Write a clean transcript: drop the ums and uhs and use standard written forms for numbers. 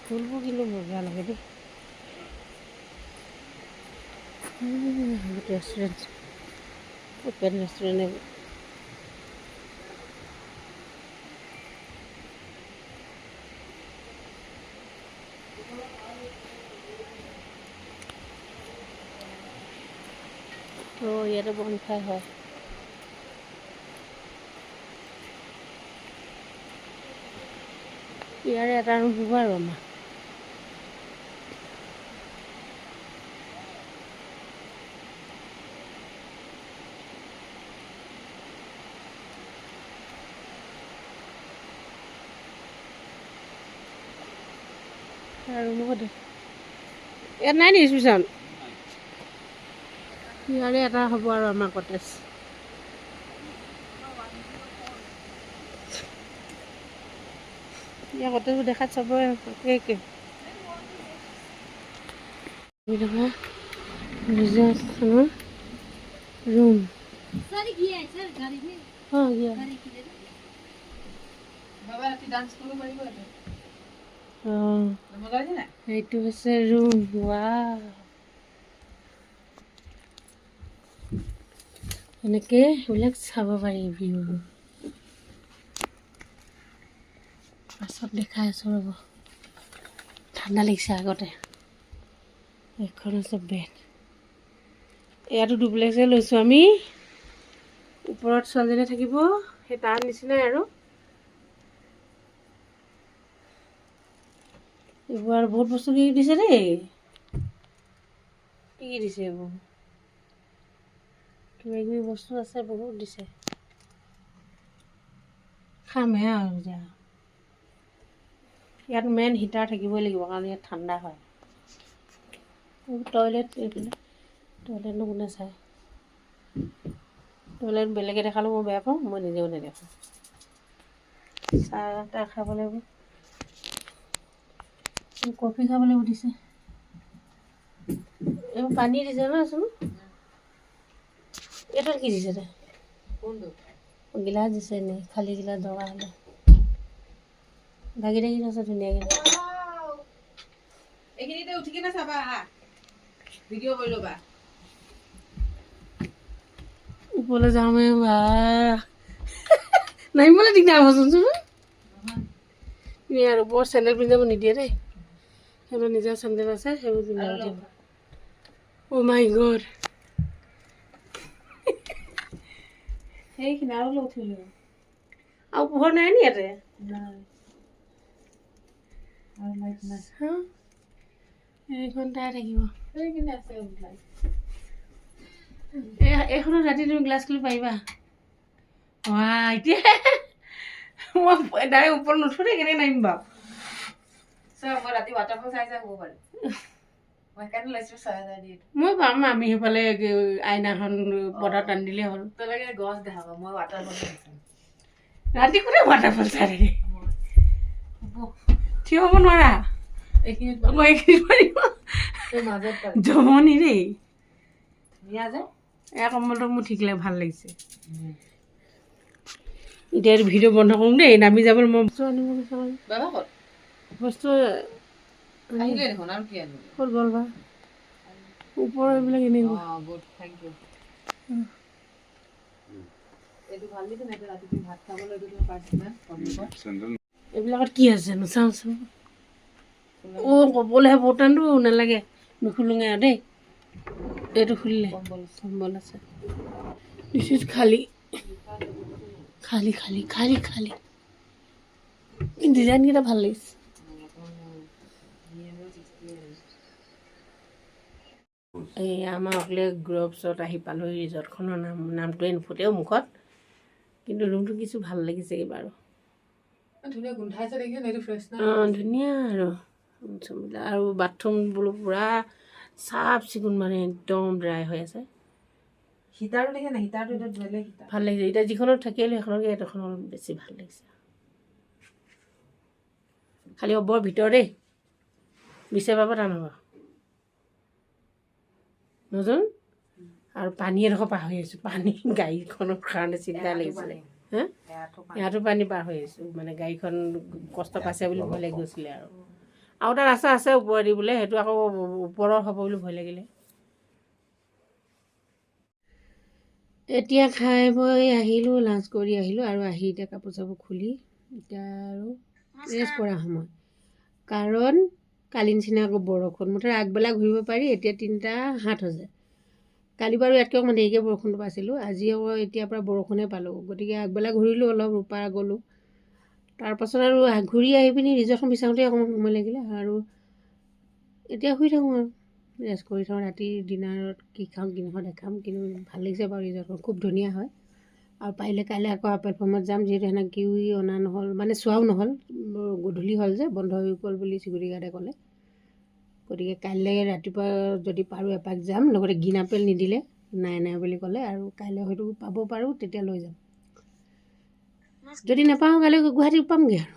ফুলবোৰ কিন্তু মজা লাগে দেই। ৰেষ্টুৰেণ্ট অপেন ৰেষ্টুৰেণ্ট এইবোৰ। ইয়াতে বনফায়াৰ হয়। ইয়াৰে এটা ৰুম হ'ব আৰু আমাৰ। ৰুম হ'ব দে। ইয়াত নাই নি ৰিচিপশ্যন? ইয়াৰে এটা হ'ব আৰু আমাৰ কটেজ। ইয়াৰ কটেজবোৰ দেখাত চবৰে একে ৰিজৰ্টখনৰ ৰুম। এইটো হৈছে ৰুম। ৱাও, এনেকৈ এইবিলাক চাব পাৰি ভিউ। পাছত দেখাই আছোঁ ৰ'ব, ঠাণ্ডা লাগিছে আগতে। এখন হৈছে বেড। ইয়াতো ডুপ্লেক্সে লৈছোঁ আমি। ওপৰত ছোৱালীজনী থাকিব, সেই তাৰ নিচিনাই আৰু। এইবোৰ আৰু বহুত বস্তু কি দিছে দেই। কি দিছে এইবোৰ? কিবা কিবি বস্তু আছে, বহুত দিছে। খামহে আৰু এতিয়া। ইয়াত মেইন হিটাৰ থাকিবই লাগিব, কাৰণ ইয়াত ঠাণ্ডা হয়। টয়লেট, এইফালে টয়লেটনো কোনে চায়? টয়লেট বেলেগে দেখালেও মই বেয়া পাওঁ, মই নিজেও নেদেখাওঁ। চাহ তাহ খাব লাগিব, কফি খাব লাগিব দিছে। এইবোৰ পানী দিছে ন চোন। এইটোত কি দিছে? গিলাচ দিছে নে? খালী গিলাচ দৰকাৰ হ'লে ঢাকি ঢাকি থৈছে ধুনীয়াকৈ। এইখিনিতে উঠি কিনে চাবা, ভিডিঅ' কৰি ল'বা। ওপৰলৈ যাওঁৱে বা, নামিবলৈ দিগদাৰ হ'বচোন চোন। আৰু বৰ চেণ্ডেল পিন্ধি যাব নিদিয়ে দেই। সেইবোৰ নিজৰ চেণ্ডেল আছে, সেইবোৰ পিন্ধি যাব দিব। অ' মাই গড, সেইখিনি আৰু উঠিলোঁ। আৰু পোহৰ নাই নি ইয়াতে? এইখন তাই থাকিব। এইখনত ৰাতি তুমি গ্লাছ খুলি পাৰিবা? এতিয়া মই ডাইৰেক্ট ওপৰত নুঠো দেই, কেনেকৈ নামিম বাৰু? মই ৰাতি ৱাটাৰফল চাই চাই শুব পাৰিম। মই পাম, আমি সেইফালে আইনাখন পৰ্দাত টানি দিলেই হ'ল। গছ দেখাব, মই ৱাটাৰফল ৰাতি কোনে ৱাটাৰফল চাই থাকে? থিয় হ'ব নোৱাৰা? জমনি দেই। এয়া কম্বলটো মোৰ ঠিক লাগে, ভাল লাগিছে। এতিয়া ভিডিঅ' বন্ধ কৰোঁ দেই, নামি যাবলৈ মই বস্তু আনিব বিচাৰোঁ। বস্তু দেখোন আৰু কি আনিব? ক'ত গ'ল বা? ওপৰৰ এইবিলাক এনেই এইবিলাকত কি আছেনো চাওঁচোন। অ' ক'বলৈহে বহুত টানটো, নালাগে নুখুলোঙে আৰু দেই। এইটো খুলিলে কম্বল আছে। দিছ ইজ খালী খালী খালী খালী খালী। ডিজাইনকেইটা ভাল লাগিছে। এই আমাৰ অকলে গ্ৰভছত আহি পালোঁ। ৰিজৰ্টখনৰ নামটোৱে নুফুটেও মুখত, কিন্তু ৰুমটো কিছু ভাল লাগিছে বাৰু। ধুনীয়া গোন্ধাইছে দেখিছে, এইটো ফ্ৰেছ না? অঁ ধুনীয়া আৰু বাথৰুম বোলো পূৰা চাফ চিকুণ, মানে একদম ড্ৰাই হৈ আছে। হিটাৰটো দেখে নাই? হিটাৰটো এতিয়া বেলেগ হিটাৰ ভাল লাগিছে। এতিয়া যিখনত থাকিলে সেইখনকে এইখনত বেছি ভাল লাগিছে। খালি বৰ ভিতৰ দেই, বিচাৰি পাব টান হ'ব নতুন। আৰু পানী এডোখৰ পাৰ হৈ আহিছোঁ, পানী গাড়ীখনৰ কাৰণে চিন্তা লাগিছিলে। হা, ইয়াতো পানী পাৰ হৈ আহিছোঁ, মানে গাড়ীখন কষ্ট পাইছে বুলি ভয় লাগি গৈছিলে আৰু। আৰু এটা ৰাস্তা আছে ওপৰেদি বোলে, সেইটো আকৌ ওপৰৰ হ'ব বুলি ভয় লাগিলে। এতিয়া খাই বৈ আহিলোঁ, লাঞ্চ কৰি আহিলোঁ আৰু আহি এতিয়া কাপোৰ চাপোৰ খুলি এতিয়া আৰু ৰেষ্ট কৰা সময়। কাৰণ কালি নিচিনা আকৌ বৰষুণ, মুঠতে আগবেলা ঘূৰিব পাৰি, এতিয়া 3:07 হৈছে। কালি বাৰু ইয়াতকৈ অকণমান দেৰিকৈ বৰষুণটো পাইছিলোঁ, আজি আকৌ এতিয়াৰ পৰা বৰষুণে পালোঁ। গতিকে আগবেলা ঘূৰিলোঁ, অলপ ৰূপা গ'লোঁ। তাৰপাছত আৰু ঘূৰি আহি পিনি ৰিজৰ্টখন বিচাৰোঁতে অকণমান সময় লাগিলে আৰু এতিয়া শুই থাকোঁ আৰু ৰেষ্ট কৰি থাকোঁ। ৰাতি ডিনাৰত কি খাওঁ কি নাখাওঁ দেখাম, কিন্তু ভাল লাগিছে বাৰু ৰিজৰ্টখন, খুব ধুনীয়া হয়। আৰু পাৰিলে কাইলৈ আকৌ আপেল ফাৰ্মত যাম, যিহেতু সেনেকৈ কিউই অনা নহ'ল, মানে চোৱাও নহ'ল, গধূলি হ'ল যে বন্ধ হৈ গ'ল বুলি চিকিউৰিটি গাৰ্ডে ক'লে। গতিকে কাইলৈ ৰাতিপুৱা যদি পাৰোঁ এপাক যাম, লগতে গ্ৰীণ আপেল নিদিলে, নাই বুলি ক'লে, আৰু কাইলৈ হয়তো পাব পাৰোঁ, তেতিয়া লৈ যাম। যদি নাপাওঁ কাইলৈ গুৱাহাটীত পামগৈ আৰু।